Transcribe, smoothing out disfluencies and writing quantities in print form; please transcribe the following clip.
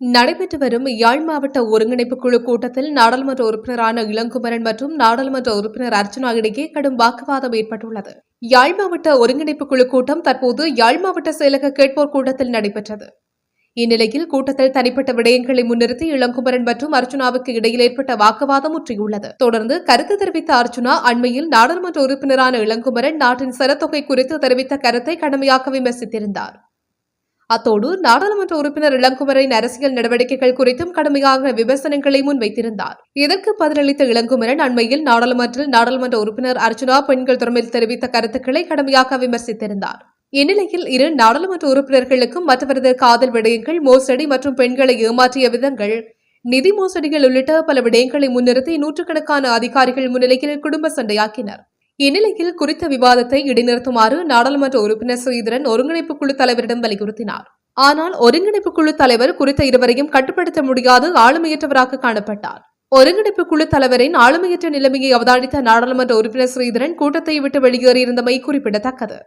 நடைபெற்று வரும் யாழ் மாவட்ட ஒருங்கிணைப்பு குழு கூட்டத்தில் நாடாளுமன்ற உறுப்பினரான இளங்குமரன் மற்றும் நாடாளுமன்ற உறுப்பினர் அர்ச்சனா இடையே கடும் வாக்குவாதம் ஏற்பட்டுள்ளது. யாழ் மாவட்ட ஒருங்கிணைப்பு குழு கூட்டம் தற்போது யாழ் மாவட்ட செயலக கேட்போர் கூட்டத்தில் நடைபெற்றது. இந்நிலையில் கூட்டத்தில் தனிப்பட்ட விடயங்களை முன்னிறுத்தி இளங்குமரன் மற்றும் அர்ச்சுனாவுக்கு இடையில் ஏற்பட்ட வாக்குவாதம் முற்றியுள்ளது. தொடர்ந்து கருத்து தெரிவித்த அர்ச்சுனா, அண்மையில் நாடாளுமன்ற உறுப்பினரான இளங்குமரன் நாட்டின் சனத்தொகை குறித்து தெரிவித்த கருத்தை கடுமையாக விமர்சித்திருந்தார். அத்தோடு நாடாளுமன்ற உறுப்பினர் இளங்குமரனின் அரசியல் நடவடிக்கைகள் குறித்தும் கடுமையான விமர்சனங்களை முன்வைத்திருந்தார். இதற்கு பதிலளித்த இளங்குமரன், அண்மையில் நாடாளுமன்ற உறுப்பினர் அர்ச்சுனா பெண்கள் தொடர்பில் தெரிவித்த கருத்துக்களை கடுமையாக விமர்சித்திருந்தார். இந்நிலையில் இரு நாடாளுமன்ற உறுப்பினர்களுக்கும் மற்றவரது காதல் விடயங்கள், மோசடி மற்றும் பெண்களை ஏமாற்றிய விதங்கள், நிதி மோசடிகள் உள்ளிட்ட பல விடயங்களை முன்னிறுத்தி நூற்றுக்கணக்கான அதிகாரிகள் முன்னிலையில் குடும்ப சண்டையாக்கினர். இந்நிலையில் குறித்த விவாதத்தை இடைநிறுத்துமாறு நாடாளுமன்ற உறுப்பினர் ஸ்ரீதரன் ஒருங்கிணைப்பு குழு தலைவரிடம் வலியுறுத்தினார். ஆனால் ஒருங்கிணைப்பு குழு தலைவர் குறித்த இருவரையும் கட்டுப்படுத்த முடியாது ஆளுமையற்றவராக காணப்பட்டார். ஒருங்கிணைப்பு குழு தலைவரின் ஆளுமையற்ற நிலைமையை அவதானித்த நாடாளுமன்ற உறுப்பினர் ஸ்ரீதரன் கூட்டத்தை விட்டு வெளியேறியிருந்தமை குறிப்பிடத்தக்கது.